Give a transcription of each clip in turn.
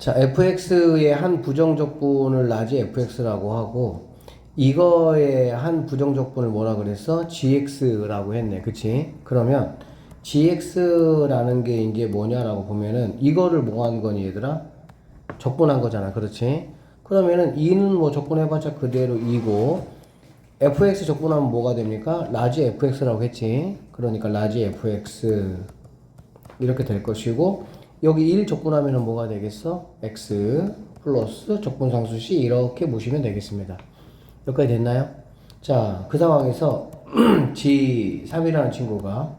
자, fx의 한 부정적분을 나지 fx라고 하고, 이거의 한 부정적분을 뭐라 그랬어? gx라고 했네. 그치? 그러면 gx라는 게 이제 뭐냐라고 보면은 이거를 뭐 한 거니 얘들아? 적분한 거잖아. 그렇지? 그러면은 2는 뭐 적분해봤자 그대로 2고, fx 적분하면 뭐가 됩니까? 라지 fx라고 했지? 그러니까 라지 fx 이렇게 될 것이고, 여기 1 적분하면은 뭐가 되겠어? x 플러스 적분상수 c 이렇게 보시면 되겠습니다. 여기까지 됐나요? 자, 그 상황에서 G3이라는 친구가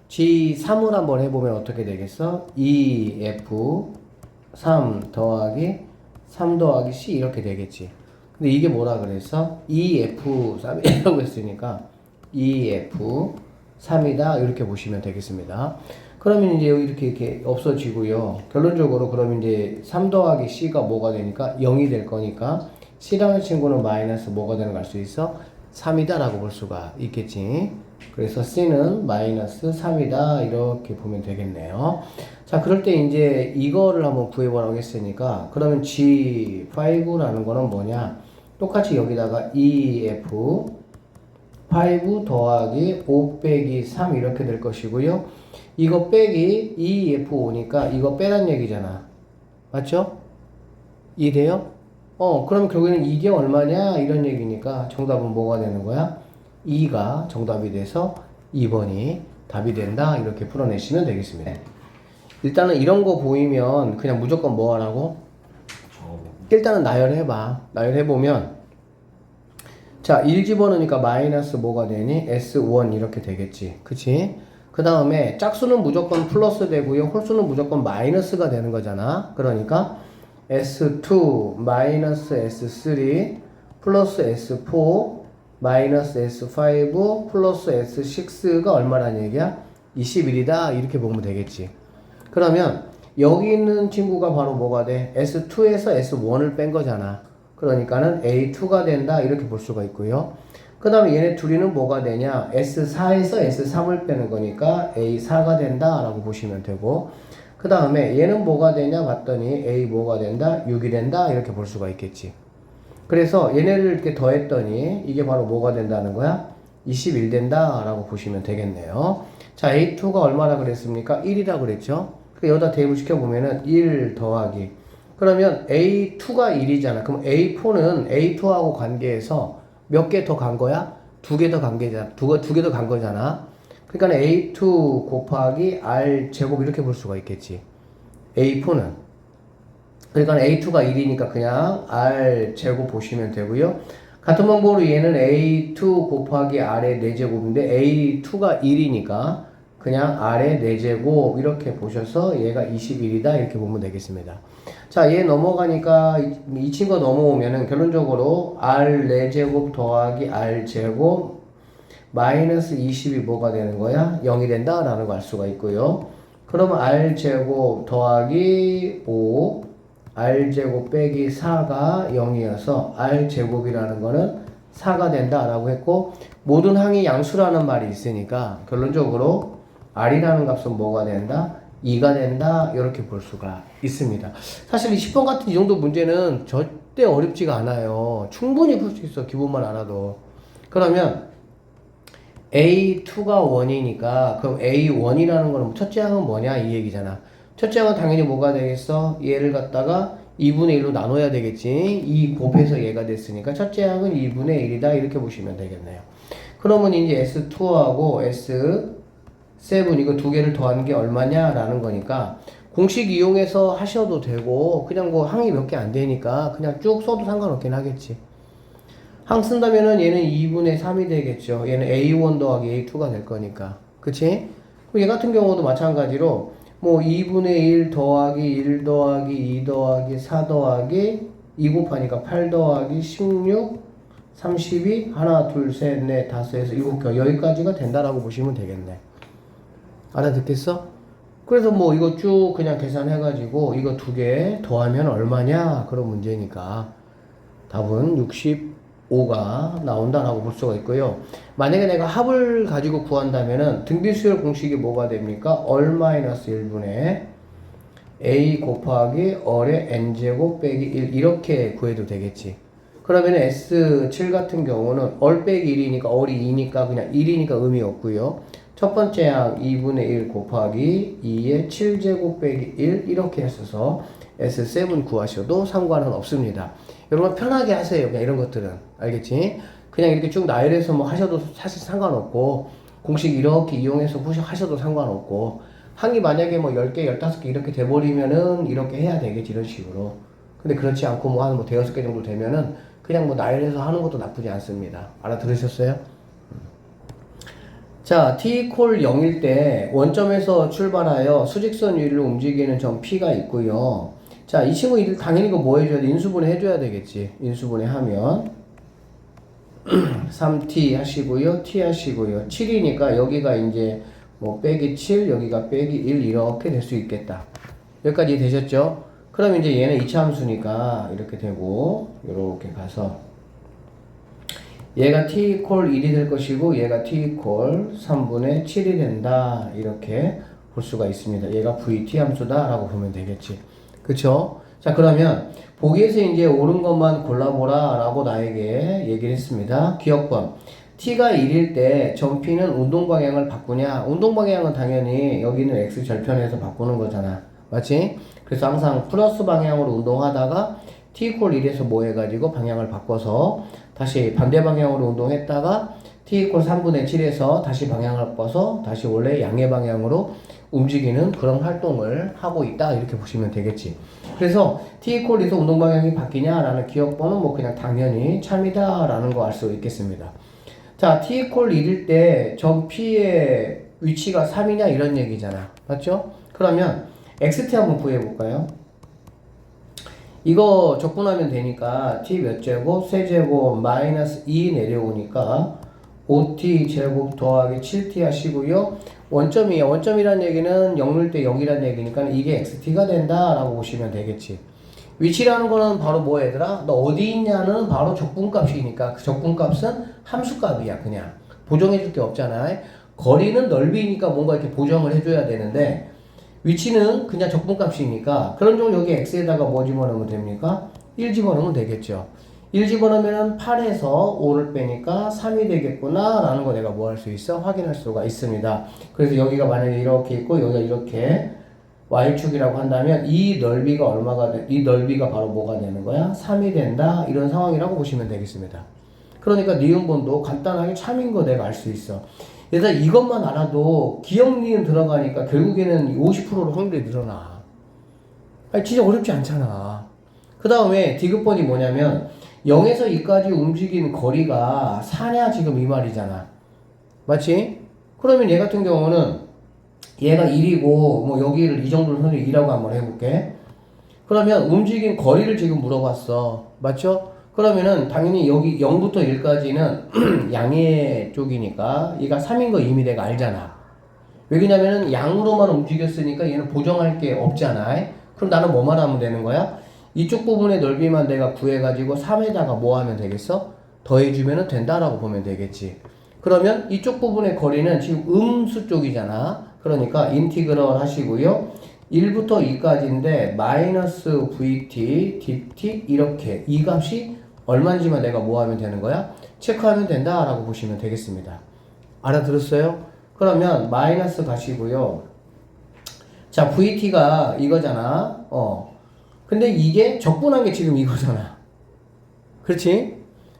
G3을 한번 해보면 어떻게 되겠어? 2F3 더하기 3 더하기 C 이렇게 되겠지. 근데 이게 뭐라 그랬어? 2F3이라고 했으니까 2F3이다 이렇게 보시면 되겠습니다. 그러면 이제 이렇게 없어지고요. 결론적으로 그러면 이제 3 더하기 C가 뭐가 되니까 0이 될 거니까 C라는 친구는 마이너스 뭐가 되는 걸 알 수 있어? 3이다 라고 볼 수가 있겠지. 그래서 C는 마이너스 3이다 이렇게 보면 되겠네요. 자, 그럴 때 이제 이거를 한번 구해보라고 했으니까 그러면 G5라는 거는 뭐냐? 똑같이 여기다가 EF 5 더하기 5 빼기 3 이렇게 될 것이고요. 이거 빼기 2F5니까 이거 빼란 얘기잖아. 맞죠? 이해돼요? 그럼 결국에는 이게 얼마냐? 이런 얘기니까 정답은 뭐가 되는 거야? 2가 정답이 돼서 2번이 답이 된다. 이렇게 풀어내시면 되겠습니다. 일단은 이런 거 보이면 그냥 무조건 뭐 하라고? 일단은 나열해봐. 나열해보면 자, 1 집어넣으니까 마이너스 뭐가 되니? S1 이렇게 되겠지. 그치? 그 다음에 짝수는 무조건 플러스 되고요. 홀수는 무조건 마이너스가 되는 거잖아. 그러니까 S2 마이너스 S3 플러스 S4 마이너스 S5 플러스 S6가 얼마란 얘기야? 21이다. 이렇게 보면 되겠지. 그러면 여기 있는 친구가 바로 뭐가 돼? S2에서 S1을 뺀 거잖아. 그러니까는 A2가 된다 이렇게 볼 수가 있고요. 그 다음에 얘네 둘이는 뭐가 되냐? S4에서 S3을 빼는 거니까 A4가 된다 라고 보시면 되고, 그 다음에 얘는 뭐가 되냐 봤더니 A 뭐가 된다? 6이 된다 이렇게 볼 수가 있겠지. 그래서 얘네를 이렇게 더했더니 이게 바로 뭐가 된다는 거야? 21 된다 라고 보시면 되겠네요. 자, A2가 얼마나 그랬습니까? 1이라 그랬죠. 여기다 대입을 시켜보면은 1 더하기, 그러면 A2가 1이잖아. 그럼 A4는 A2하고 관계해서 몇 개 더 간 거야? 2개 더 간 게잖아. 두 개 더 간 거잖아. 그러니까 A2 곱하기 R 제곱 이렇게 볼 수가 있겠지. A4는. 그러니까 A2가 1이니까 그냥 R 제곱 보시면 되고요. 같은 방법으로 얘는 A2 곱하기 R의 4제곱인데 A2가 1이니까 그냥 R의 4제곱 이렇게 보셔서 얘가 21이다 이렇게 보면 되겠습니다. 자, 얘 넘어가니까 이 친구가 넘어오면은 결론적으로 R 4제곱 더하기 R 제곱 마이너스 20이 뭐가 되는 거야? 0이 된다 라는 걸 알 수가 있고요. 그러면 R 제곱 더하기 5 R 제곱 빼기 4가 0이어서 R 제곱이라는 거는 4가 된다 라고 했고, 모든 항이 양수라는 말이 있으니까 결론적으로 R이라는 값은 뭐가 된다? 2가 된다 이렇게 볼 수가 있습니다. 사실 이 10번 같은 이 정도 문제는 절대 어렵지가 않아요. 충분히 풀 수 있어. 기본만 알아도. 그러면 A2가 1이니까 그럼 A1이라는 거는 첫째 항은 뭐냐 이 얘기잖아. 첫째 항은 당연히 뭐가 되겠어? 얘를 갖다가 2분의 1로 나눠야 되겠지. 2 곱해서 얘가 됐으니까 첫째 항은 2분의 1이다 이렇게 보시면 되겠네요. 그러면 이제 S2하고 S7 이거 두 개를 더한 게 얼마냐 라는 거니까 공식 이용해서 하셔도 되고, 그냥 뭐 항이 몇 개 안 되니까 그냥 쭉 써도 상관없긴 하겠지. 항 쓴다면은 얘는 2분의 3이 되겠죠. 얘는 A1 더하기 A2가 될 거니까. 그치? 얘 같은 경우도 마찬가지로 뭐 2분의 1 더하기 1 더하기 2 더하기 4 더하기 2 곱하니까 8 더하기 16 32 하나 둘 셋 넷 다섯에서 7개 여기까지가 된다라고 보시면 되겠네. 알아듣겠어? 그래서 뭐 이거 쭉 그냥 계산해가지고 이거 두 개 더하면 얼마냐 그런 문제니까 답은 65가 나온다라고 볼 수가 있고요. 만약에 내가 합을 가지고 구한다면은 등비수열 공식이 뭐가 됩니까? 얼 마이너스 1분의 a 곱하기 얼의 n제곱 빼기 1 이렇게 구해도 되겠지. 그러면 S7 같은 경우는 얼 빼기 1이니까 얼이 2니까 그냥 1이니까 의미 없고요. 첫 번째 항 2분의 1 곱하기 2의 7제곱 빼기 1 이렇게 했어서 S7 구하셔도 상관은 없습니다. 여러분 편하게 하세요. 그냥 이런 것들은. 알겠지? 그냥 이렇게 쭉 나열해서 뭐 하셔도 사실 상관없고 공식 이렇게 이용해서 하셔도 상관없고 항이 만약에 뭐 10개, 15개 이렇게 돼버리면은 이렇게 해야 되겠지 이런 식으로. 근데 그렇지 않고 뭐 한 뭐 대여섯 개 정도 되면은 그냥 뭐 나열해서 하는 것도 나쁘지 않습니다. 알아들으셨어요? 자, t 콜 0일 때 원점에서 출발하여 수직선 위를 움직이는 점 P가 있고요. 자, 이 친구 당연히 이거 뭐 해줘야 돼? 인수분해 해줘야 되겠지. 인수분해 하면 3t 하시고요. t 하시고요. 7이니까 여기가 이제 뭐 빼기 7, 여기가 빼기 1 이렇게 될 수 있겠다. 여기까지 되셨죠? 그럼 이제 얘는 이차함수니까 이렇게 되고 이렇게 가서 얘가 t 콜 1이 될 것이고 얘가 t 콜 3분의 7이 된다 이렇게 볼 수가 있습니다. 얘가 vt 함수다 라고 보면 되겠지. 그쵸? 자 그러면 보기에서 이제 옳은 것만 골라보라 라고 나에게 얘기를 했습니다. 기억번 t가 1일 때 점 P는 운동 방향을 바꾸냐? 운동 방향은 당연히 여기는 x 절편에서 바꾸는 거잖아. 맞지? 그래서 항상 플러스 방향으로 운동하다가 t 콜 1에서 뭐 해가지고 방향을 바꿔서 다시 반대 방향으로 운동했다가 t 콜 3분의 7에서 다시 방향을 바꿔서 다시 원래 양의 방향으로 움직이는 그런 활동을 하고 있다 이렇게 보시면 되겠지. 그래서 t 콜 2에서 운동 방향이 바뀌냐라는 기억번은 뭐 그냥 당연히 참이다 라는 거 알 수 있겠습니다. 자, t 콜 1일 때 점 P의 위치가 3이냐 이런 얘기잖아. 맞죠? 그러면 xt 한번 구해볼까요? 이거 적분하면 되니까 t 몇 제곱, 세제곱, 마이너스 2 내려오니까 5t 제곱 더하기 7t 하시고요. 원점이에요. 원점이란 얘기는 0일 때 0이란 얘기니까 이게 xt가 된다라고 보시면 되겠지. 위치라는 거는 바로 뭐 얘들아? 너 어디 있냐는 바로 적분값이니까 그 적분값은 함수값이야. 그냥 보정해줄 게 없잖아. 거리는 넓이니까 뭔가 이렇게 보정을 해줘야 되는데 위치는 그냥 적분값이니까 그런 경우 여기 x에다가 뭐 집어넣으면 됩니까? 1 집어넣으면 되겠죠. 1 집어넣으면 8에서 5를 빼니까 3이 되겠구나 라는 거 내가 뭐 할 수 있어? 확인할 수가 있습니다. 그래서 여기가 만약에 이렇게 있고 여기가 이렇게 y축이라고 한다면 이 넓이가 이 넓이가 바로 뭐가 되는 거야? 3이 된다 이런 상황이라고 보시면 되겠습니다. 그러니까 니은번도 간단하게 참인 거 내가 알 수 있어. 그래서 이것만 알아도 기억 니은 들어가니까 결국에는 50%로 확률이 늘어나. 아니 진짜 어렵지 않잖아. 그 다음에 디귿번이 뭐냐면 0에서 2까지 움직인 거리가 4냐 지금 이 말이잖아. 맞지? 그러면 얘 같은 경우는 얘가 1이고 뭐 여기를 이 정도를 선생님이 2라고 한번 해볼게. 그러면 움직인 거리를 지금 물어봤어. 맞죠? 그러면은 당연히 여기 0부터 1까지는 양의 쪽이니까 얘가 3인 거 이미 내가 알잖아. 왜냐면은 양으로만 움직였으니까 얘는 보정할 게 없잖아. 그럼 나는 뭐만 하면 되는 거야? 이쪽 부분의 넓이만 내가 구해가지고 3에다가 뭐 하면 되겠어? 더해주면 된다라고 보면 되겠지. 그러면 이쪽 부분의 거리는 지금 음수 쪽이잖아. 그러니까 인티그럴 하시고요. 1부터 2까지인데 마이너스 vt, dt 이렇게 이 값이 얼마인지만 내가 뭐 하면 되는 거야? 체크하면 된다라고 보시면 되겠습니다. 알아들었어요? 그러면 마이너스 가시고요. 자, vt가 이거잖아. 근데 이게 적분한 게 지금 이거잖아. 그렇지?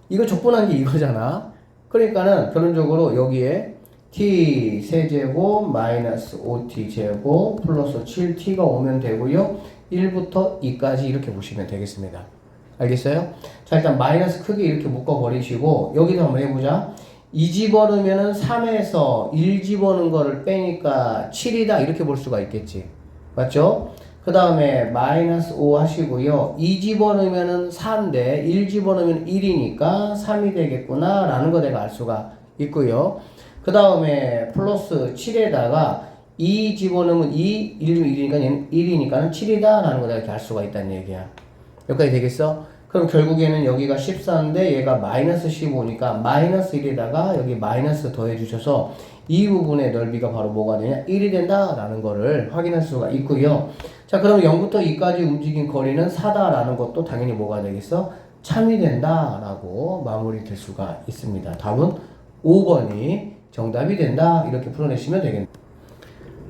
이거 적분한 게 이거잖아. 그러니까는 결론적으로 여기에 t 세제곱 마이너스 5t 제곱 플러스 7t가 오면 되고요. 1부터 2까지 이렇게 보시면 되겠습니다. 알겠어요? 자, 일단 마이너스 크게 이렇게 묶어버리시고 여기도 한번 해보자. 2 집어넣으면 3에서 1 집어넣은 거를 빼니까 7이다 이렇게 볼 수가 있겠지. 맞죠? 그 다음에 마이너스 5 하시고요. 2 집어넣으면 4인데 1 집어넣으면 1이니까 3이 되겠구나 라는 거 내가 알 수가 있고요. 그 다음에 플러스 7에다가 2 집어넣으면 2, 1이니까 얘는 1이니까는 7이다 라는 거 내가 이렇게 알 수가 있다는 얘기야. 여기까지 되겠어? 그럼 결국에는 여기가 14인데 얘가 마이너스 15니까 마이너스 1에다가 여기 마이너스 더해 주셔서 이 부분의 넓이가 바로 뭐가 되냐? 1이 된다 라는 거를 확인할 수가 있고요. 자, 그럼 0부터 2까지 움직인 거리는 4다라는 것도 당연히 뭐가 되겠어? 참이 된다라고 마무리될 수가 있습니다. 답은 5번이 정답이 된다. 이렇게 풀어내시면 되겠네요.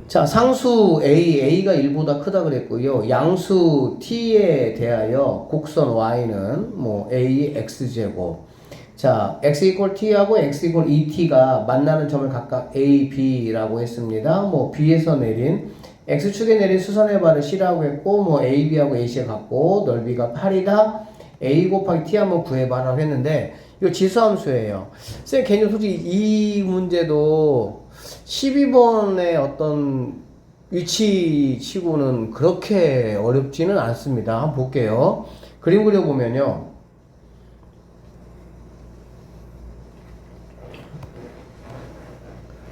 자, 상수 A가 1보다 크다 그랬고요. 양수 T에 대하여 곡선 Y는 뭐 A의 X제곱. 자, X 이퀄 T하고 X 이퀄 2T가 만나는 점을 각각 A, B라고 했습니다. 뭐 B에서 내린 X축에 내린 수선의 발을 C라고 했고, 뭐 A, B하고 AC가 같고, 넓이가 8이다. A 곱하기 T 한번 구해봐라고 했는데, 이거 지수함수예요. 쌤, 개념 솔직히 이 문제도 12번의 어떤 위치 치고는 그렇게 어렵지는 않습니다. 한번 볼게요. 그림 그려보면요.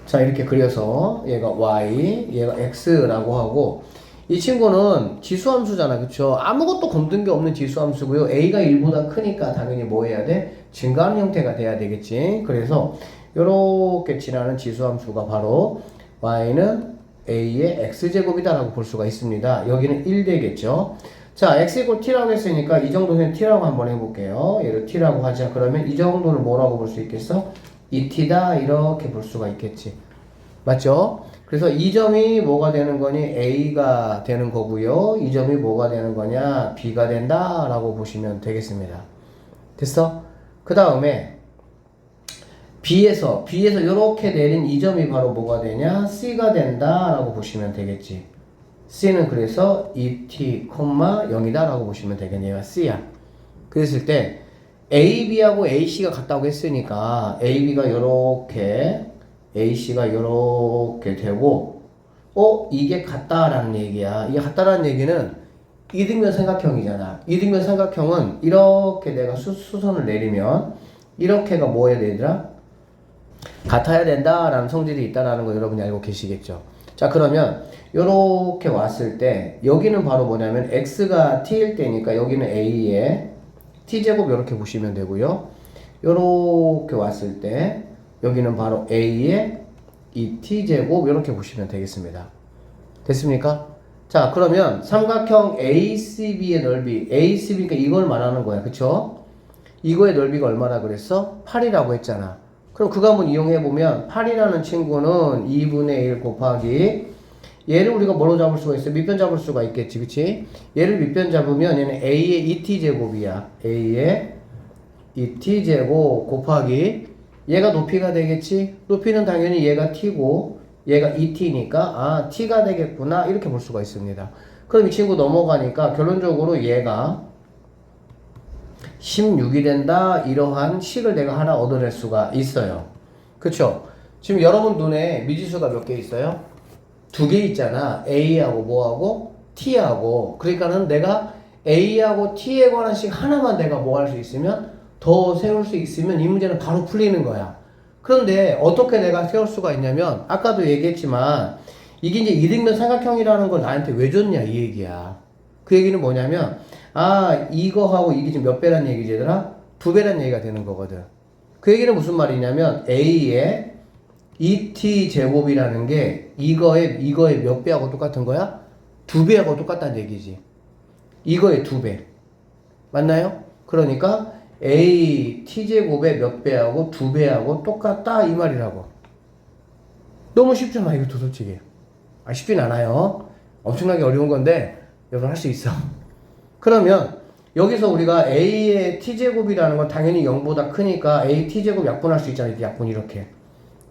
자, 이렇게 그려서 얘가 Y, 얘가 X라고 하고, 이 친구는 지수함수잖아. 그쵸? 아무것도 건든 게 없는 지수함수고요. A가 1보다 크니까 당연히 뭐 해야 돼? 증가하는 형태가 돼야 되겠지. 그래서 요렇게 지나는 지수함수가 바로 Y는 A의 X제곱이다 라고 볼 수가 있습니다. 여기는 1 되겠죠. 자, X 이퀄 T라고 했으니까 이 정도는 T라고 한번 해볼게요. 얘를 T라고 하자. 그러면 이 정도를 뭐라고 볼 수 있겠어? 2T다 이렇게 볼 수가 있겠지. 맞죠? 그래서 이 점이 뭐가 되는 거니? A가 되는 거고요. 이 점이 뭐가 되는 거냐? B가 된다 라고 보시면 되겠습니다. 됐어? 그 다음에 B에서 이렇게 내린 이 점이 바로 뭐가 되냐? C가 된다 라고 보시면 되겠지. C는 그래서 2t, 0이다 라고 보시면 되겠네요. C야. 그랬을 때 AB하고 AC가 같다고 했으니까 AB가 요렇게 AC가 요렇게 되고 이게 같다라는 얘기야. 이게 같다라는 얘기는 이등변 삼각형이잖아. 이등변 삼각형은 이렇게 내가 수선을 내리면 이렇게가 뭐 해야 되더라? 같아야 된다라는 성질이 있다라는 거 여러분이 알고 계시겠죠. 자, 그러면 요렇게 왔을 때 여기는 바로 뭐냐면 X가 T일 때니까 여기는 A의 T제곱 이렇게 보시면 되고요. 요렇게 왔을 때 여기는 바로 A의 이 T제곱 이렇게 보시면 되겠습니다. 됐습니까? 자, 그러면 삼각형 ACB의 넓이, ACB니까 이걸 말하는 거야. 그쵸? 이거의 넓이가 얼마나 그랬어? 8이라고 했잖아. 그럼 그거 한번 이용해보면 8이라는 친구는 2분의 1 곱하기 얘를 우리가 뭐로 잡을 수가 있어? 밑변 잡을 수가 있겠지. 그치? 얘를 밑변 잡으면 얘는 A의 2T제곱이야. A의 2T제곱 곱하기 얘가 높이가 되겠지? 높이는 당연히 얘가 T고 얘가 2T니까 T가 되겠구나 이렇게 볼 수가 있습니다. 그럼 이 친구 넘어가니까 결론적으로 얘가 16이 된다 이러한 식을 내가 하나 얻어낼 수가 있어요. 그쵸? 지금 여러분 눈에 미지수가 몇 개 있어요? 2개 있잖아. A하고 뭐하고? T하고. 그러니까는 내가 A하고 T에 관한 식 하나만 내가 뭐 할 수 있으면 더 세울 수 있으면 이 문제는 바로 풀리는 거야. 그런데 어떻게 내가 세울 수가 있냐면 아까도 얘기했지만 이게 이제 이등변 삼각형이라는 걸 나한테 왜 줬냐 이 얘기야. 그 얘기는 뭐냐면 이거하고 이게 지금 몇 배란 얘기지 얘들아? 2배란 얘기가 되는 거거든. 그 얘기는 무슨 말이냐면 A의 2t 제곱이라는 게 이거의 몇 배하고 똑같은 거야? 2배하고 똑같다는 얘기지. 이거의 2배. 맞나요? 그러니까 A t제곱의 몇 배하고 2배하고 똑같다 이 말이라고. 너무 쉽잖아 이것도 솔직히. 쉽진 않아요. 엄청나게 어려운 건데 여러분 할 수 있어. 그러면 여기서 우리가 A의 t제곱이라는 건 당연히 0보다 크니까 A t제곱 약분할 수 있잖아. 약분 이렇게.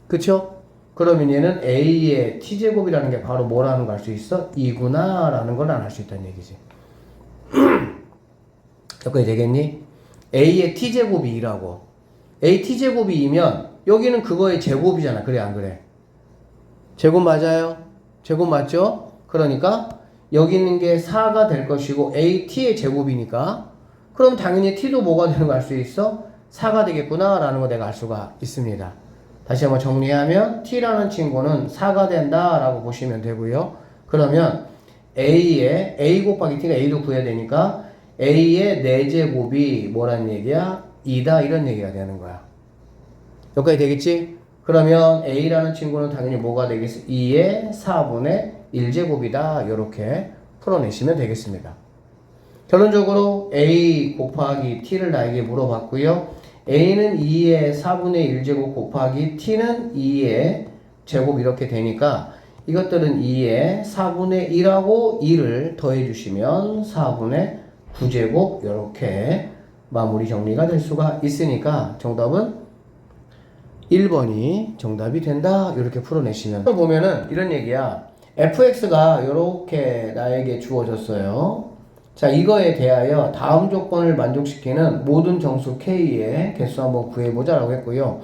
그쵸? 그러면 얘는 A의 t제곱이라는 게 바로 뭐라는 걸 알 수 있어? 2구나 라는 걸 알 수 있다는 얘기지. 여기까지 되겠니? A의 t제곱이 2라고. A t제곱이 2면 여기는 그거의 제곱이잖아. 그래 안 그래? 제곱 맞아요? 제곱 맞죠? 그러니까 여기 있는 게 4가 될 것이고 A t의 제곱이니까 그럼 당연히 t도 뭐가 되는 거 알 수 있어? 4가 되겠구나 라는 거 내가 알 수가 있습니다. 다시 한번 정리하면 t라는 친구는 4가 된다 라고 보시면 되고요. 그러면 A 곱하기 t가 A도 구해야 되니까 A의 4제곱이 뭐라는 얘기야? 2다 이런 얘기가 되는 거야. 여기까지 되겠지? 그러면 A라는 친구는 당연히 뭐가 되겠어? 2의 4분의 1제곱이다 이렇게 풀어내시면 되겠습니다. 결론적으로 a 곱하기 t를 나에게 물어봤고요. a는 2의 4분의 1제곱 곱하기 t는 2의 제곱 이렇게 되니까 이것들은 2의 4분의 1하고 2를 더해 주시면 4분의 9제곱 이렇게 마무리 정리가 될 수가 있으니까 정답은 1번이 정답이 된다. 이렇게 풀어내시면 보면은 이런 얘기야. fx가 이렇게 나에게 주어졌어요. 자, 이거에 대하여 다음 조건을 만족시키는 모든 정수 k의 개수 한번 구해보자 라고 했고요.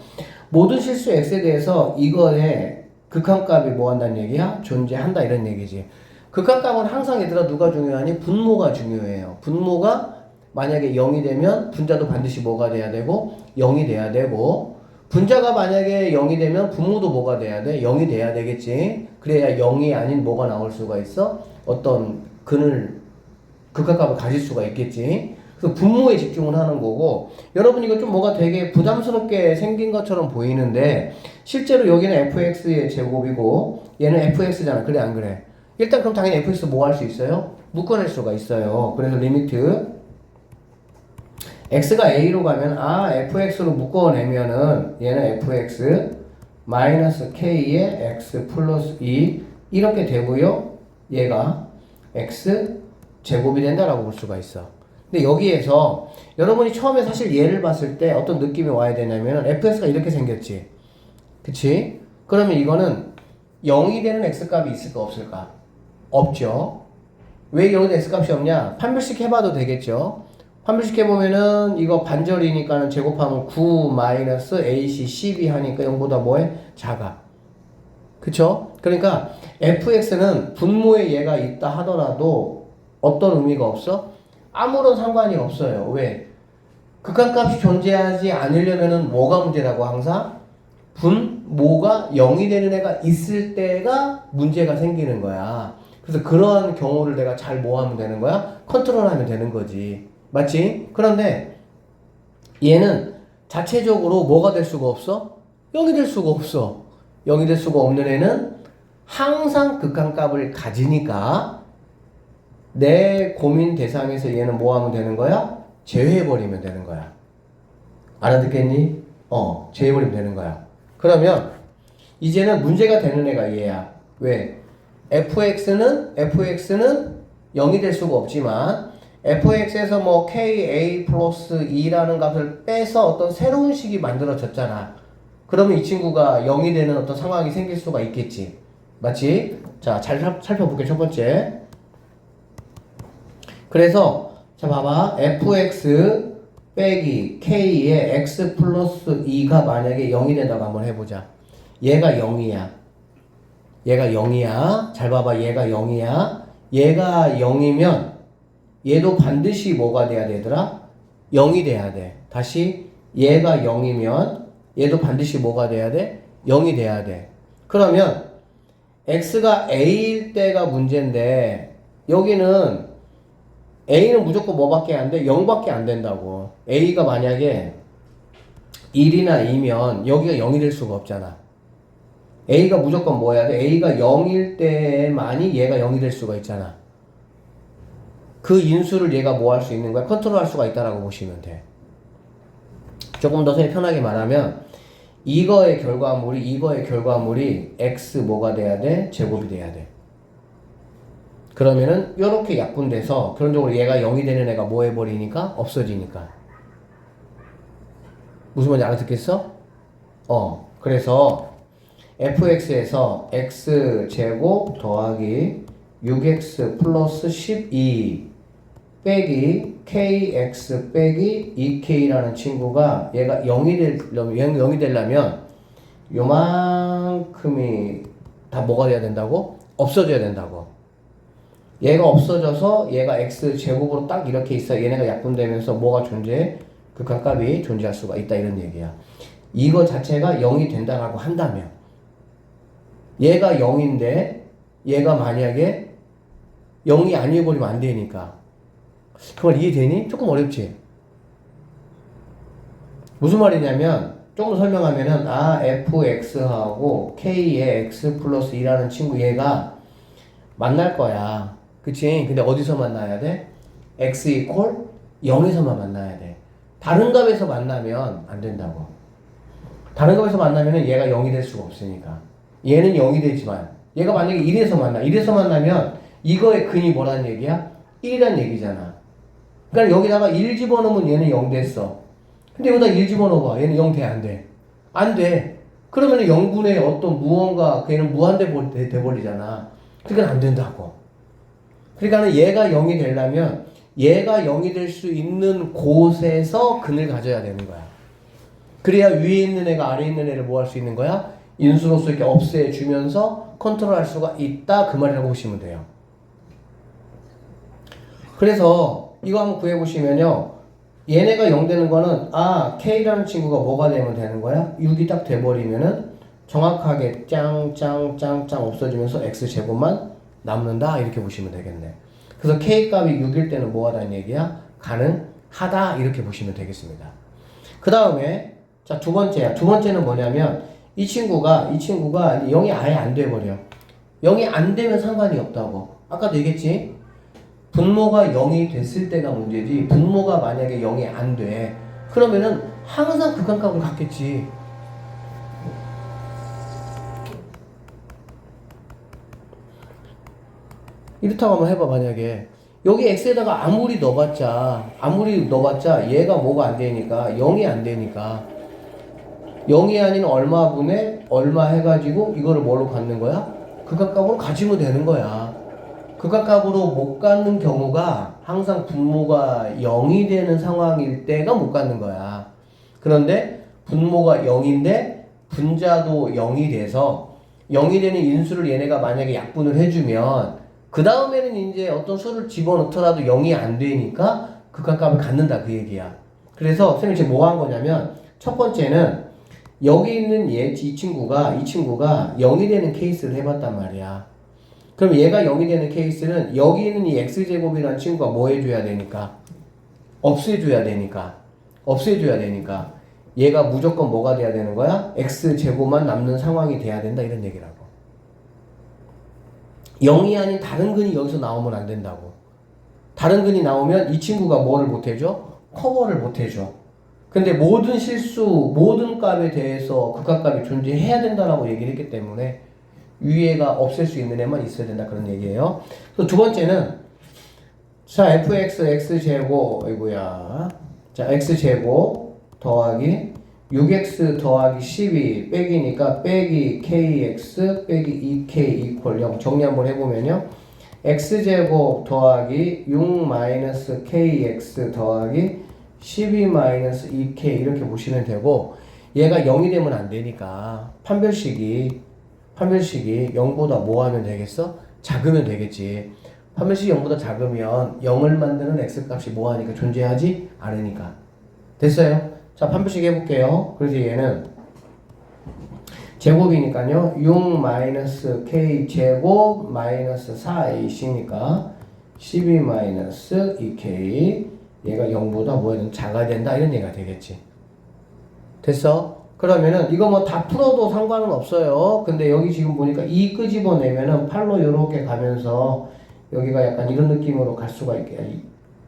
모든 실수 x에 대해서 이거의 극한값이 뭐 한다는 얘기야? 존재한다 이런 얘기지. 극한값은 항상 얘들아 누가 중요하니? 분모가 중요해요. 분모가 만약에 0이 되면 분자도 반드시 뭐가 돼야 되고 0이 돼야 되고, 분자가 만약에 0이 되면 분모도 뭐가 돼야 돼? 0이 돼야 되겠지. 그래야 0이 아닌 뭐가 나올 수가 있어? 어떤 극한값을 가질 수가 있겠지. 그래서 분모에 집중을 하는 거고, 여러분 이거 좀 뭐가 되게 부담스럽게 생긴 것처럼 보이는데 실제로 여기는 fx의 제곱이고 얘는 fx잖아. 그래 안 그래? 일단 그럼 당연히 fx 뭐 할 수 있어요? 묶어낼 수가 있어요. 그래서 리미트 x가 a로 가면 fx로 묶어내면은 얘는 fx 마이너스 k의 x 플러스 2 이렇게 되고요. 얘가 x 제곱이 된다라고 볼 수가 있어. 근데 여기에서 여러분이 처음에 사실 얘를 봤을 때 어떤 느낌이 와야 되냐면은 fx가 이렇게 생겼지. 그치? 그러면 이거는 0이 되는 x값이 있을까 없을까? 없죠. 왜 0이 되는 x값이 없냐? 판별식 해봐도 되겠죠. 판별식 해보면은 이거 반절이니까는 제곱하면 9 마이너스 ac 12 하니까 0보다 뭐해? 작아. 그쵸? 그러니까 fx는 분모에 얘가 있다 하더라도 어떤 의미가 없어? 아무런 상관이 없어요. 왜? 극한값이 존재하지 않으려면은 뭐가 문제라고 항상? 분모가 0이 되는 애가 있을 때가 문제가 생기는 거야. 그래서 그러한 경우를 내가 잘 뭐하면 되는 거야? 컨트롤하면 되는 거지. 맞지? 그런데 얘는 자체적으로 뭐가 될 수가 없어? 0이 될 수가 없어. 0이 될 수가 없는 애는 항상 극한값을 가지니까 내 고민 대상에서 얘는 뭐 하면 되는 거야? 제외해버리면 되는 거야. 알아듣겠니? 제외해버리면 되는 거야. 그러면 이제는 문제가 되는 애가 얘야. 왜? fx는 0이 될 수가 없지만 fx에서 뭐 ka 플러스 2라는 값을 빼서 어떤 새로운 식이 만들어졌잖아. 그러면 이 친구가 0이 되는 어떤 상황이 생길 수가 있겠지. 맞지? 자, 잘 살펴볼게. 첫 번째. 그래서 자 봐봐. fx 빼기 k의 x 플러스 2가 만약에 0이 된다고 한번 해보자. 얘가 0이야. 얘가 0이야. 잘 봐봐. 얘가 0이야. 얘가 0이면 얘도 반드시 뭐가 돼야 되더라? 0이 돼야 돼. 다시 얘가 0이면 얘도 반드시 뭐가 돼야 돼? 0이 돼야 돼. 그러면 x가 a일 때가 문제인데 여기는 a는 무조건 뭐밖에 안 돼? 0밖에 안 된다고. a가 만약에 1이나 2면 여기가 0이 될 수가 없잖아. a가 무조건 뭐 해야 돼? a가 0일 때만이 얘가 0이 될 수가 있잖아. 그 인수를 얘가 뭐 할 수 있는 거야? 컨트롤 할 수가 있다라고 보시면 돼. 조금 더 편하게 말하면 이거의 결과물이 x 뭐가 돼야 돼? 제곱이 돼야 돼. 그러면은 요렇게 약분돼서 결론적으로 얘가 0이 되는 애가 뭐 해버리니까? 없어지니까. 무슨 말인지 알아듣겠어? 그래서 fx에서 x제곱 더하기 6x 플러스 12 빼기 kx 빼기 2k라는 친구가 얘가 0이 되려면 요만큼이 다 뭐가 돼야 된다고? 없어져야 된다고. 얘가 없어져서 얘가 x제곱으로 딱 이렇게 있어. 얘네가 약분되면서 뭐가 존재해? 극한값이 존재할 수가 있다 이런 얘기야. 이거 자체가 0이 된다라고 한다면 얘가 0인데 얘가 만약에 0이 아니어버리면 안 되니까. 그 말 이해되니? 조금 어렵지? 무슨 말이냐면 조금 더 설명하면은 fx하고 k의 x 플러스 2라는 친구 얘가 만날 거야. 그치? 근데 어디서 만나야 돼? x 이퀄 0에서만 만나야 돼. 다른 값에서 만나면 안 된다고. 다른 값에서 만나면 얘가 0이 될 수가 없으니까. 얘는 0이 되지만 얘가 만약에 1에서 만나. 1에서 만나면 이거의 근이 뭐라는 얘기야? 1이란 얘기잖아. 그러니까 여기다가 1 집어넣으면 얘는 0 됐어. 근데 여기다 1 집어넣어봐. 얘는 0 돼? 안 돼? 안 돼. 그러면 0분의 어떤 무언가 걔는 무한대 돼버리잖아. 그러니까 안 된다고. 그러니까 얘가 0이 되려면 얘가 0이 될 수 있는 곳에서 근을 가져야 되는 거야. 그래야 위에 있는 애가 아래에 있는 애를 뭐 할 수 있는 거야? 인수로서 이렇게 없애주면서 컨트롤할 수가 있다. 그 말이라고 보시면 돼요. 그래서 이거 한번 구해보시면요. 얘네가 0 되는 거는 K라는 친구가 뭐가 되면 되는 거야? 6이 딱 돼버리면은 정확하게 짱짱짱짱 없어지면서 X제곱만 남는다. 이렇게 보시면 되겠네. 그래서 K 값이 6일 때는 뭐 하다는 얘기야? 가능하다. 이렇게 보시면 되겠습니다. 그 다음에 자, 두 번째야. 두 번째는 뭐냐면 이 친구가 0이 아예 안 돼버려. 0이 안 되면 상관이 없다고. 아까도 얘기했지? 분모가 0이 됐을 때가 문제지. 분모가 만약에 0이 안 돼. 그러면은 항상 극한값을 갖겠지. 이렇다고 한번 해봐. 만약에 여기 x에다가 아무리 넣어봤자 얘가 뭐가 안 되니까 0이 안 되니까 0이 아닌 얼마분의 얼마 해가지고 이거를 뭘로 갖는 거야? 극한값으로 가지면 되는 거야. 극한값으로 못 갖는 경우가 항상 분모가 0이 되는 상황일 때가 못 갖는 거야. 그런데 분모가 0인데 분자도 0이 돼서 0이 되는 인수를 얘네가 만약에 약분을 해주면 그 다음에는 이제 어떤 수를 집어넣더라도 0이 안 되니까 극한값을 갖는다 그 얘기야. 그래서 선생님이 지금 뭐 한 거냐면 첫 번째는 여기 있는 이 친구가 0이 되는 케이스를 해봤단 말이야. 그럼 얘가 0이 되는 케이스는 여기 있는 이 x제곱이라는 친구가 뭐 해줘야 되니까? 없애줘야 되니까 얘가 무조건 뭐가 돼야 되는 거야? x제곱만 남는 상황이 돼야 된다 이런 얘기라고. 0이 아닌 다른 근이 여기서 나오면 안 된다고. 다른 근이 나오면 이 친구가 뭐를 못해줘? 커버를 못해줘. 근데 모든 실수, 모든 값에 대해서 극한값이 존재해야 된다라고 얘기를 했기 때문에 위에가 없앨 수 있는 애만 있어야 된다 그런 얘기예요. 또 두 번째는 자 fx x제곱 자 x제곱 더하기 6x 더하기 12 빼기니까 빼기 kx 빼기 2k 이퀄 0 정리 한번 해보면요. x제곱 더하기 6 kx 더하기 12 2k 이렇게 보시면 되고 얘가 0이 되면 안 되니까 판별식이 0보다 뭐 하면 되겠어? 작으면 되겠지. 판별식이 0보다 작으면 0을 만드는 x값이 뭐 하니까 존재하지 않으니까. 됐어요? 자, 판별식 해볼게요. 그래서 얘는 제곱이니까요. 6 k 제곱 마이너스 4ac니까 12 2k 얘가 0보다 뭐든 작아야 된다 이런 얘기가 되겠지. 됐어? 그러면은 이거 뭐 다 풀어도 상관은 없어요. 근데 여기 지금 보니까 2 끄집어내면은 8로 요렇게 가면서 여기가 약간 이런 느낌으로 갈 수가 있게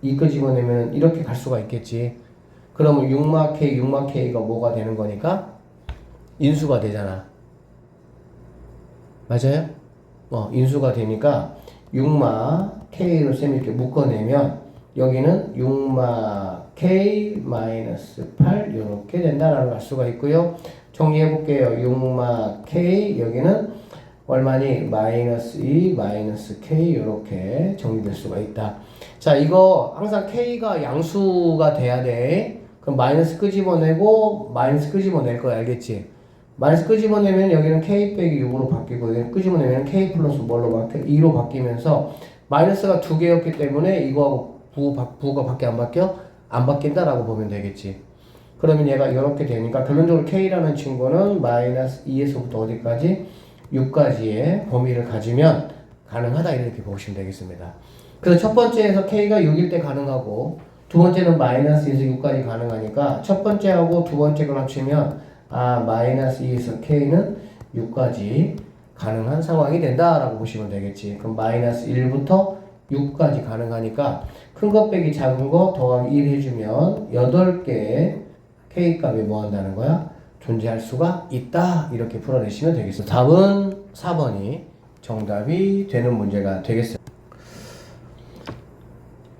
2 끄집어내면은 이렇게 갈 수가 있겠지. 그러면 6K가 뭐가 되는 거니까? 인수가 되잖아. 맞아요? 인수가 되니까 6K로 쌤이 이렇게 묶어내면 여기는 6K-8 이렇게 된다라는 걸 알 수가 있고요. 정리해 볼게요. 6K 여기는 얼마니? 마이너스 2, 마이너스 K 이렇게 정리될 수가 있다. 자, 이거 항상 K가 양수가 돼야 돼. 그럼 마이너스 끄집어내고 마이너스 끄집어낼 거야. 알겠지? 마이너스 끄집어내면 여기는 K 빼기 6으로 바뀌고 여기는 끄집어내면 K 플러스 뭘로 바뀌어? 2로 바뀌면서 마이너스가 두 개였기 때문에 이거하고 부가 밖에 안 바뀌어? 안 바뀐다라고 보면 되겠지. 그러면 얘가 이렇게 되니까 결론적으로 K라는 친구는 마이너스 2에서부터 어디까지? 6까지의 범위를 가지면 가능하다 이렇게 보시면 되겠습니다. 그래서 첫 번째에서 K가 6일 때 가능하고 두 번째는 마이너스 2에서 6까지 가능하니까 첫 번째하고 두 번째 걸 합치면 마이너스 2에서 K는 6까지 가능한 상황이 된다라고 보시면 되겠지. 그럼 마이너스 1부터 6까지 가능하니까 큰 거 빼기 작은 거 더하기 1 해주면 8개의 K값이 뭐 한다는 거야? 존재할 수가 있다. 이렇게 풀어내시면 되겠어. 답은 4번이 정답이 되는 문제가 되겠어요.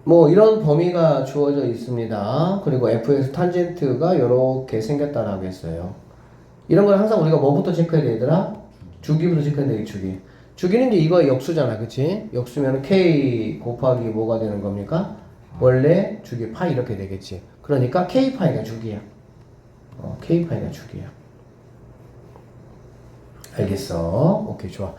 뭐 이런 범위가 주어져 있습니다. 그리고 fx 탄젠트가 이렇게 생겼다라고 했어요. 이런 걸 항상 우리가 뭐부터 체크해야 되더라? 주기부터 체크해야 돼, 주기. 주기는 이제 이거 역수잖아, 그치? 역수면 k 곱하기 뭐가 되는 겁니까? 원래 주기 파이 이렇게 되겠지. 그러니까 k 파이가 주기야. k 파이가 주기야. 알겠어? 오케이, 좋아.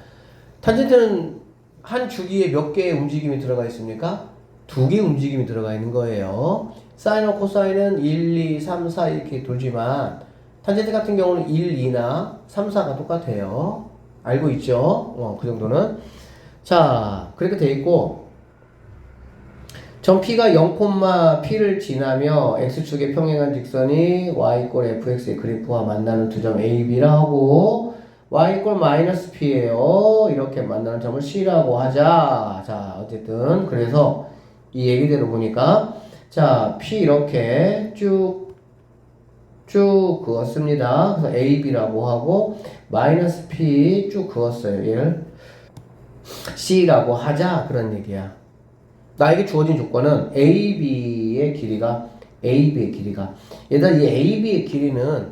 탄젠트는 한 주기에 몇 개의 움직임이 들어가 있습니까? 2개 움직임이 들어가 있는 거예요. 사인과 코사인은 1, 2, 3, 4 이렇게 돌지만 탄젠트 같은 경우는 1, 2나 3, 4가 똑같아요. 알고 있죠? 그 정도는. 자, 그렇게 돼 있고 점 P가 0, P를 지나며 X축에 평행한 직선이 Y 꼴 FX의 그래프와 만나는 두 점 A, B라 하고 Y 꼴 마이너스 P예요. 이렇게 만나는 점을 C라고 하자. 자, 어쨌든 그래서 이 얘기대로 보니까 자, P 이렇게 쭉 그었습니다. 그래서 A, B라고 하고 마이너스 P 쭉 그었어요. 얘를 C라고 하자. 그런 얘기야. 나에게 주어진 조건은 AB의 길이가 얘들아, 이 AB의 길이는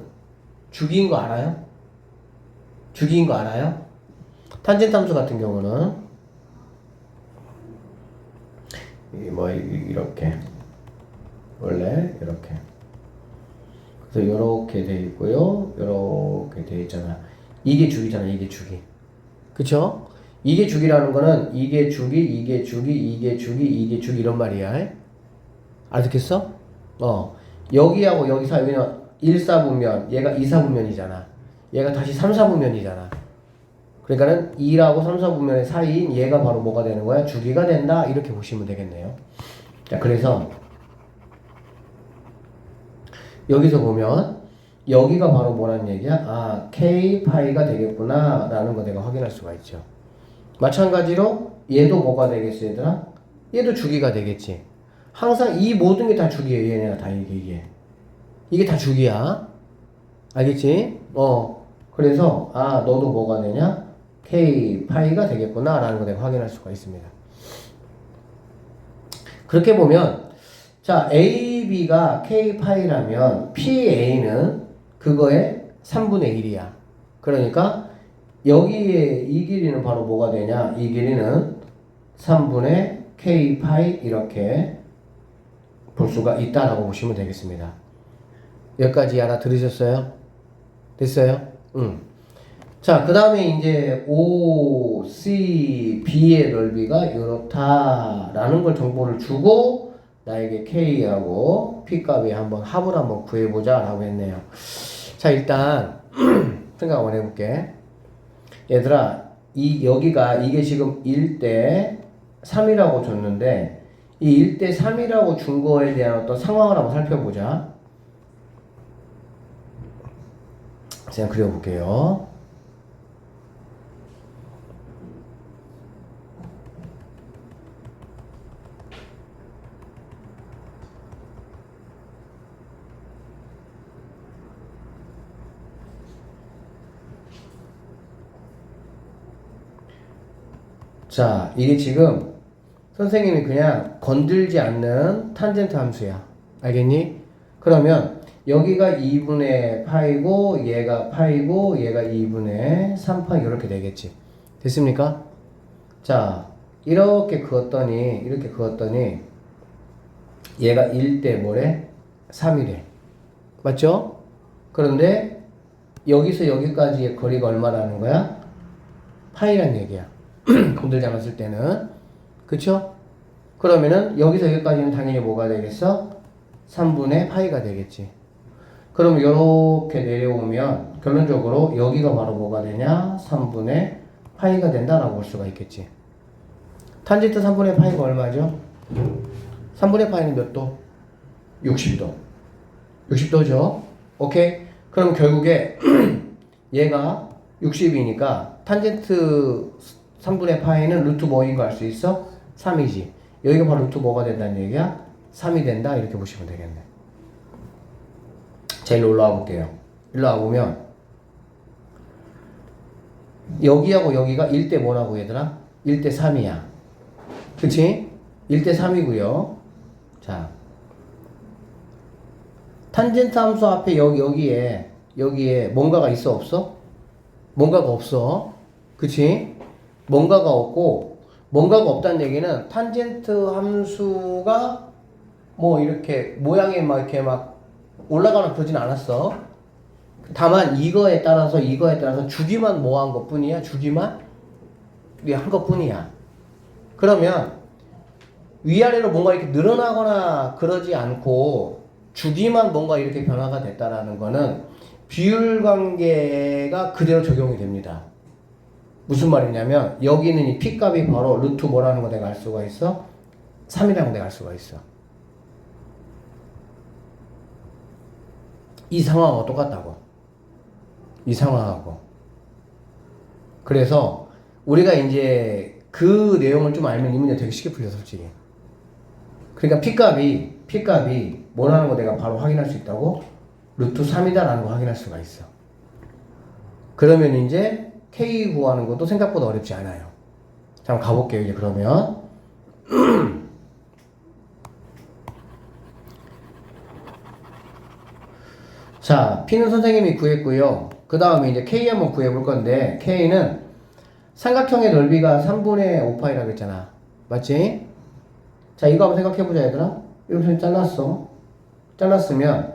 주기인 거 알아요? 주기인 거 알아요? 탄젠트 함수 같은 경우는 이렇게 원래 이렇게 그래서 이렇게 돼 있고요, 이렇게 돼 있잖아. 이게 주기잖아, 이게 주기. 그쵸? 이게 주기라는 거는 이게 주기, 이게 주기, 이게 주기, 이게 주기 이런 말이야. 알았겠어? 여기하고 여기 사이는 1, 4분면, 얘가 2, 4분면이잖아. 얘가 다시 3, 4분면이잖아. 그러니까는 2라고 3, 4분면의 사이인 얘가 바로 뭐가 되는 거야? 주기가 된다. 이렇게 보시면 되겠네요. 자, 그래서 여기서 보면 여기가 바로 뭐라는 얘기야? 아, K 파이가 되겠구나 라는 거 내가 확인할 수가 있죠. 마찬가지로 얘도 뭐가 되겠어, 얘들아? 얘도 주기가 되겠지. 항상 이 모든 게 다 주기예요. 얘네가 다 이게 다 주기야. 알겠지? 그래서 너도 뭐가 되냐? K 파이가 되겠구나 라는 거 내가 확인할 수가 있습니다. 그렇게 보면 자, AB가 K 파이라면 PA는 그거의 3분의 1이야. 그러니까 여기에 이 길이는 바로 뭐가 되냐? 이 길이는 3분의 K 파이 이렇게 볼 수가 있다라고 보시면 되겠습니다. 여기까지 알아들으셨어요? 됐어요? 자, 그 다음에 이제 OCB의 넓이가 이렇다라는 걸 정보를 주고 나에게 K하고 P값에 한번 합을 한번 구해보자 라고 했네요. 자, 일단 생각 한번 해볼게. 얘들아, 여기가 이게 지금 1대 3이라고 줬는데 이 1대 3이라고 준 거에 대한 어떤 상황을 한번 살펴보자. 제가 그려볼게요. 자, 이게 지금 선생님이 그냥 건들지 않는 탄젠트 함수야. 알겠니? 그러면 여기가 2분의 파이고 얘가 파이고 얘가 2분의 3파이 이렇게 되겠지. 됐습니까? 자, 이렇게 그었더니 얘가 1대 뭐래? 3이래. 맞죠? 그런데 여기서 여기까지의 거리가 얼마라는 거야? 파이란 얘기야. 건들지 않았을 때는. 그쵸? 그러면은 여기서 여기까지는 당연히 뭐가 되겠어? 3분의 파이가 되겠지. 그럼 이렇게 내려오면 결론적으로 여기가 바로 뭐가 되냐? 3분의 파이가 된다라고 볼 수가 있겠지. 탄젠트 3분의 파이가 얼마죠? 3분의 파이는 몇 도? 60도. 60도죠? 오케이? 그럼 결국에 얘가 60이니까 탄젠트 3분의 파이는 루트 뭐인 거 알 수 있어? 3이지. 여기가 바로 루트 뭐가 된다는 얘기야? 3이 된다. 이렇게 보시면 되겠네. 자, 일로 올라와 볼게요. 일로 와보면 여기하고 여기가 1대 뭐라고 얘들아? 1대 3이야. 그치? 1대 3이고요. 자, 탄젠트 함수 앞에 여기에 뭔가가 있어 없어? 뭔가가 없어. 그치? 뭔가가 없고, 뭔가가 없다는 얘기는 탄젠트 함수가 뭐 이렇게 모양이 막 이렇게 막 올라가는 그러진 않았어. 다만 이거에 따라서 주기만 뭐 한 것 뿐이야. 주기만 한 것 뿐이야. 그러면 위아래로 뭔가 이렇게 늘어나거나 그러지 않고 주기만 뭔가 이렇게 변화가 됐다라는 거는 비율 관계가 그대로 적용이 됩니다. 무슨 말이냐면 여기는 이 P값이 바로 루트 뭐라는 거 내가 알 수가 있어? 3이라는 거 내가 알 수가 있어. 이 상황하고 똑같다고. 이 상황하고. 그래서 우리가 이제 그 내용을 좀 알면 이 문제 되게 쉽게 풀려 솔직히. 그러니까 P값이 뭐라는 거 내가 바로 확인할 수 있다고? 루트 3이다라는 거 확인할 수가 있어. 그러면 이제 K 구하는 것도 생각보다 어렵지 않아요. 자, 한번 가볼게요. 이제 그러면 자, P는 선생님이 구했고요. 그 다음에 이제 K 한번 구해볼 건데 K는 삼각형의 넓이가 3분의 5파이라고 했잖아. 맞지? 자, 이거 한번 생각해보자 얘들아. 이렇게 잘랐으면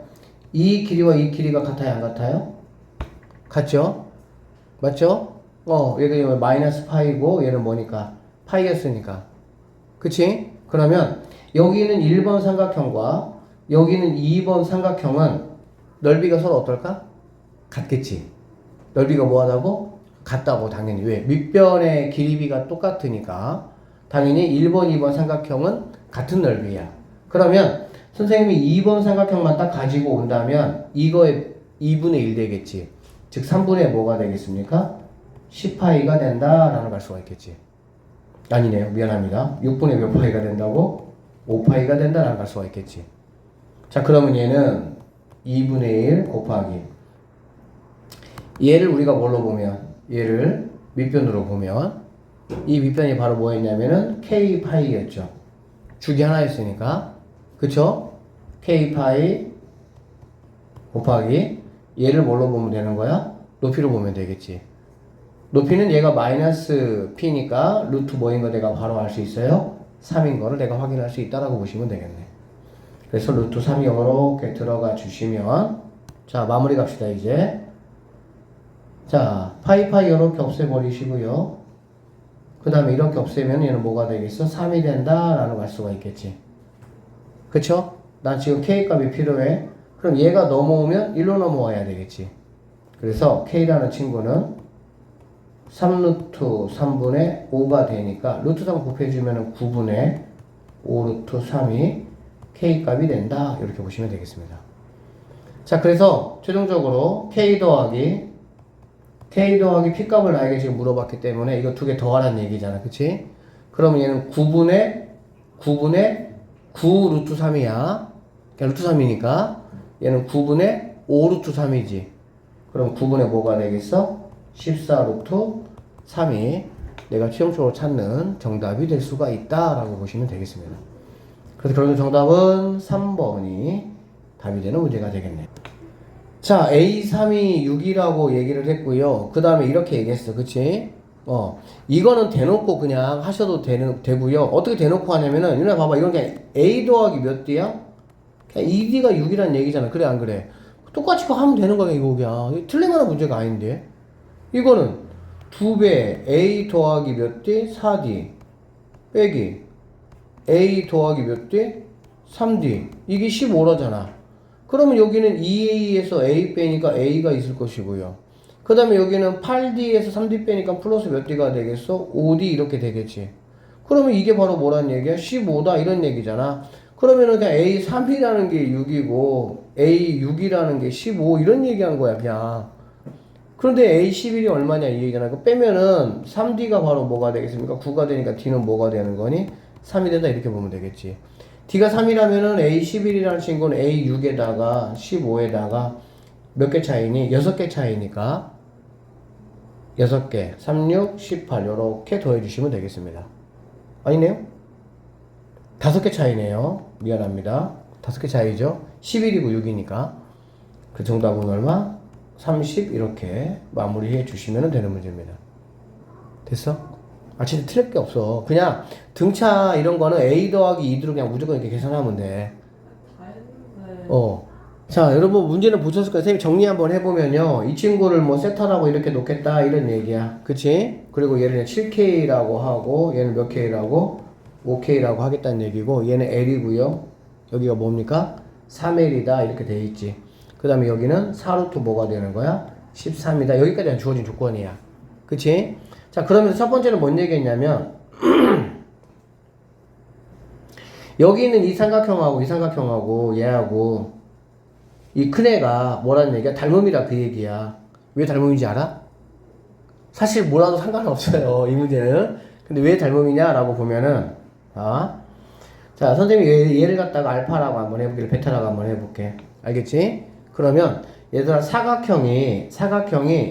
이 길이와 이 길이가 같아요 안 같아요? 같죠? 맞죠? 얘가 마이너스 파이고 얘는 뭐니까? 파이였으니까. 그치? 그러면 여기는 1번 삼각형과 여기는 2번 삼각형은 넓이가 서로 어떨까? 같겠지. 넓이가 뭐하다고? 같다고 당연히. 왜? 밑변의 길이비가 똑같으니까 당연히 1번, 2번 삼각형은 같은 넓이야. 그러면 선생님이 2번 삼각형만 딱 가지고 온다면 이거의 2분의 1 되겠지. 즉 3분의 뭐가 되겠습니까? 10파이가 된다라는 걸 알 수가 있겠지. 아니네요. 미안합니다. 6분의 몇 파이가 된다고? 5파이가 된다라는 걸 알 수가 있겠지. 자, 그러면 얘는 2분의 1 곱하기 얘를 우리가 뭘로 보면 얘를 밑변으로 보면 이 밑변이 바로 뭐였냐면은 K파이였죠. 주기 하나였으니까. 그쵸? K파이 곱하기 얘를 뭘로 보면 되는 거야? 높이로 보면 되겠지. 높이는 얘가 마이너스 P니까 루트 뭐인 거 내가 바로 알 수 있어요? 3인 거를 내가 확인할 수 있다라고 보시면 되겠네. 그래서 루트 3이 이렇게 들어가 주시면 자, 마무리 갑시다 이제. 자, 파이 이렇게 없애버리시고요. 그 다음에 이렇게 없애면 얘는 뭐가 되겠어? 3이 된다라는 걸 알 수가 있겠지. 그쵸? 난 지금 K값이 필요해. 그럼 얘가 넘어오면 1로 넘어와야 되겠지. 그래서 K라는 친구는 3루트 3분의 5가 되니까 루트 3 곱해주면 9분의 5 루트 3이 K값이 된다. 이렇게 보시면 되겠습니다. 자, 그래서 최종적으로 K 더하기 P값을 나에게 지금 물어봤기 때문에 이거 두 개 더하라는 얘기잖아. 그치? 그러면 얘는 9분의 9 루트 3이야. 그냥 루트 3이니까 얘는 9분의 5 루트 3이지. 그럼 9분의 뭐가 되겠어? 14 루트 3이 내가 최종적으로 찾는 정답이 될 수가 있다라고 보시면 되겠습니다. 그래서 결국 정답은 3번이 답이 되는 문제가 되겠네요. 자, A3이 6이라고 얘기를 했고요. 그 다음에 이렇게 얘기했어. 그치? 이거는 대놓고 그냥 하셔도 되고요. 어떻게 대놓고 하냐면은, 유나 봐봐. 이건 그냥 A 더하기 몇 D야? 그냥 2D가 6이라는 얘기잖아. 그래, 안 그래? 똑같이 하면 되는 거야, 이거 그냥. 틀린 거는 문제가 아닌데. 이거는 2배 A 더하기 몇 D? 4D. 빼기 A 더하기 몇 D? 3D. 이게 15라잖아. 그러면 여기는 2A에서 A 빼니까 A가 있을 것이고요. 그 다음에 여기는 8D에서 3D 빼니까 플러스 몇 D가 되겠어? 5D 이렇게 되겠지. 그러면 이게 바로 뭐란 얘기야? 15다 이런 얘기잖아. 그러면은 그냥 A3이라는 게 6이고 A6이라는 게 15 이런 얘기한 거야 그냥. 그런데 A11이 얼마냐 이 얘기잖아. 그 빼면은 3D가 바로 뭐가 되겠습니까? 9가 되니까 D는 뭐가 되는 거니? 3이 된다 이렇게 보면 되겠지. D가 3이라면은 A11이라는 친구는 A6에다가 15에다가 몇 개 차이니? 6개 차이니까 6개 36, 18 요렇게 더해주시면 되겠습니다. 아니네요? 5개 차이네요. 미안합니다. 5개 차이죠. 11이고 6이니까 그 정답은 얼마? 30 이렇게 마무리해 주시면 되는 문제입니다. 됐어? 아 진짜 틀릴 게 없어. 그냥 등차 이런 거는 A 더하기 2로 그냥 무조건 이렇게 계산하면 돼. 자 여러분 문제는 보셨을 거예요. 선생님 정리 한번 해보면요, 이 친구를 뭐 세타라고 이렇게 놓겠다 이런 얘기야. 그치? 그리고 얘를 7K라고 하고 얘는 몇 K라고? 5K라고 하겠다는 얘기고, 얘는 L이고요 여기가 뭡니까? 3L이다 이렇게 돼 있지. 그 다음에 여기는 4루트 뭐가 되는 거야? 13이다. 여기까지는 주어진 조건이야. 그치? 자 그러면서 첫 번째는 뭔 얘기했냐면 여기 있는 이 삼각형하고 얘하고 이 큰 애가 뭐라는 얘기야? 닮음이라 그 얘기야. 왜 닮음인지 알아? 사실 뭐라도 상관은 없어요 이 문제는. 근데 왜 닮음이냐 라고 보면은 자 선생님이 얘를 갖다가 알파라고 한번 해볼게, 베타라고 한번 해볼게. 알겠지? 그러면 얘들아 사각형이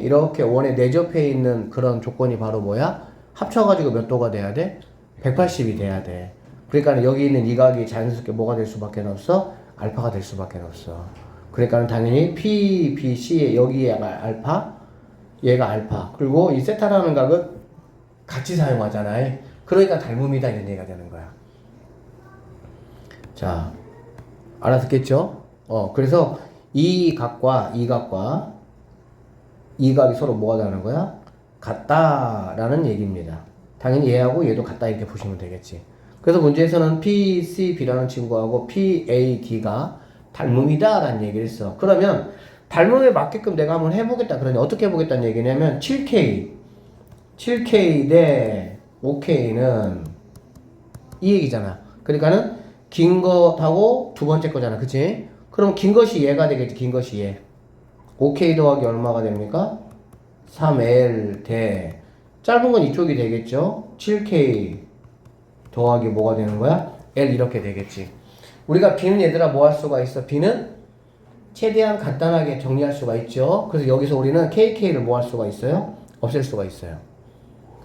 이렇게 원에 내접해 있는 그런 조건이 바로 뭐야? 합쳐가지고 몇 도가 돼야 돼? 180이 돼야 돼. 그러니까 여기 있는 이 각이 자연스럽게 뭐가 될 수밖에 없어? 알파가 될 수밖에 없어. 그러니까 당연히 P, B, C에 여기가 알파, 얘가 알파. 그리고 이 세타라는 각은 같이 사용하잖아. 그러니까 닮음이다 이런 얘기가 되는 거야. 자, 알아듣겠죠? 그래서 이 각과 이 각이 서로 뭐가 되는 거야? 같다라는 얘기입니다. 당연히 얘하고 얘도 같다 이렇게 보시면 되겠지. 그래서 문제에서는 P, C, B라는 친구하고 P, A, D가 닮음이다 라는 얘기를 했어. 그러면 닮음에 맞게끔 내가 한번 해보겠다. 그러니 어떻게 해보겠다는 얘기냐면 7K 대 5K는 이 얘기잖아. 그러니까는 긴 것하고 두 번째 거잖아. 그치? 그럼 긴 것이 얘가 되겠지. 긴 것이 얘. 5K 더하기 얼마가 됩니까? 3L 대 짧은 건 이쪽이 되겠죠. 7K 더하기 뭐가 되는 거야? L 이렇게 되겠지. 우리가 B는 얘들아 뭐 할 수가 있어? B는 최대한 간단하게 정리할 수가 있죠. 그래서 여기서 우리는 KK를 뭐 할 수가 있어요? 없앨 수가 있어요.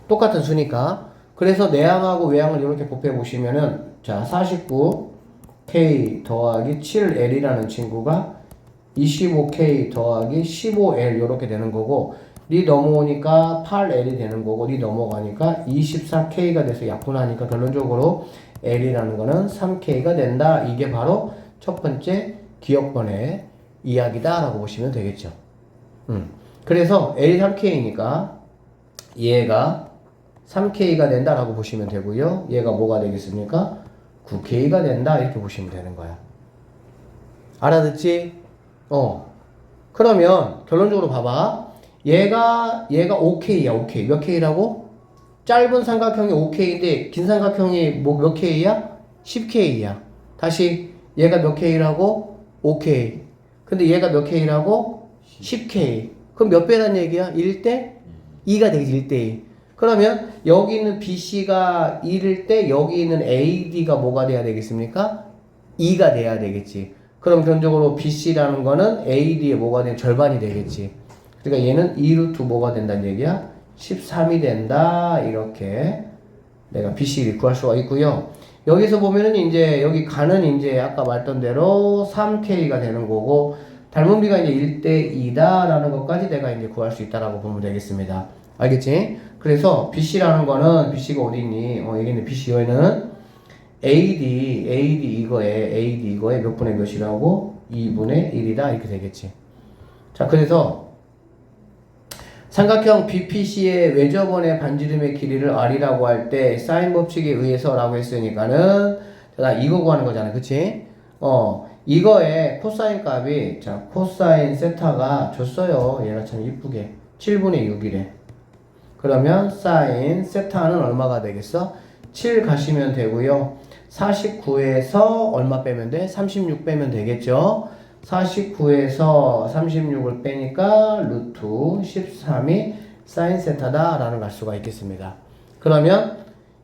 똑같은 수니까. 그래서 내항하고 외항을 이렇게 곱해 보시면은 자 49K 더하기 7L이라는 친구가 25K 더하기 15L 이렇게 되는 거고, 리 넘어오니까 8L이 되는 거고, 리 넘어가니까 24K가 돼서 약분하니까 결론적으로 L이라는 거는 3K가 된다. 이게 바로 첫 번째 기억번의 이야기다 라고 보시면 되겠죠. 그래서 L이 3K니까 얘가 3K가 된다 라고 보시면 되고요. 얘가 뭐가 되겠습니까? 9K가 된다 이렇게 보시면 되는 거야. 알아듣지? 그러면 결론적으로 봐봐. 얘가 5K야. 5K. 몇 K라고? 짧은 삼각형이 5K인데 긴 삼각형이 뭐 몇 K야? 10K야. 다시 얘가 몇 K라고? 5K. 근데 얘가 몇 K라고? 10K. 그럼 몇 배란 얘기야? 1대 2가 되겠지. 1대 2. 그러면 여기 있는 BC가 1일 때 여기 있는 AD가 뭐가 돼야 되겠습니까? 2가 돼야 되겠지. 그럼 결론적으로 BC라는 거는 AD의 뭐가 되면 절반이 되겠지. 그러니까 얘는 2루트 뭐가 된다는 얘기야? 13이 된다. 이렇게 내가 BC를 구할 수가 있고요. 여기서 보면은 이제 여기 가는 이제 아까 말했던 대로 3K가 되는 거고, 닮은 비가 이제 1대 2다라는 것까지 내가 이제 구할 수 있다라고 보면 되겠습니다. 알겠지? 그래서 BC라는 거는 BC가 어디 있니? 여기 있는 BC 여기는 AD 이거에 몇 분의 몇이라고? 2분의 1이다 이렇게 되겠지. 자, 그래서 삼각형 BPC의 외접원의 반지름의 길이를 R이라고 할 때 사인 법칙에 의해서 라고 했으니까는 자, 이거 구하는 거잖아. 그치? 이거의 코사인 값이 자 코사인 세타가 줬어요. 얘가 참 이쁘게 7분의 6이래. 그러면 사인 세타는 얼마가 되겠어? 7 가시면 되고요. 49에서 얼마 빼면 돼? 36 빼면 되겠죠? 49에서 36을 빼니까 루트 13이 사인 세타다 라는 걸 알 수가 있겠습니다. 그러면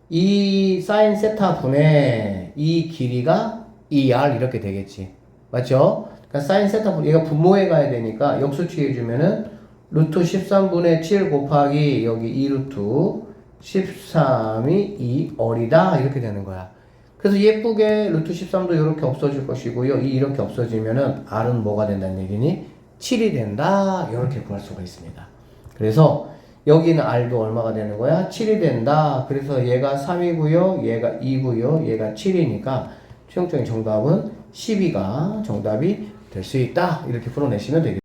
이 사인 세타 분의 이 길이가 2r 이렇게 되겠지. 맞죠? 그러니까 사인 세타 분, 얘가 분모에 가야 되니까 역수 취해주면은 루트 13분의 7 곱하기 여기 2 루트 13이 2r이다 이렇게 되는 거야. 그래서 예쁘게 루트 13도 이렇게 없어질 것이고요. 이렇게 없어지면은 r은 뭐가 된다는 얘기니? 7이 된다 이렇게 구할 수가 있습니다. 그래서 여기는 r도 얼마가 되는 거야? 7이 된다. 그래서 얘가 3이고요. 얘가 2고요. 얘가 7이니까 최종적인 정답은 12가 정답이 될 수 있다. 이렇게 풀어내시면 되겠습니다.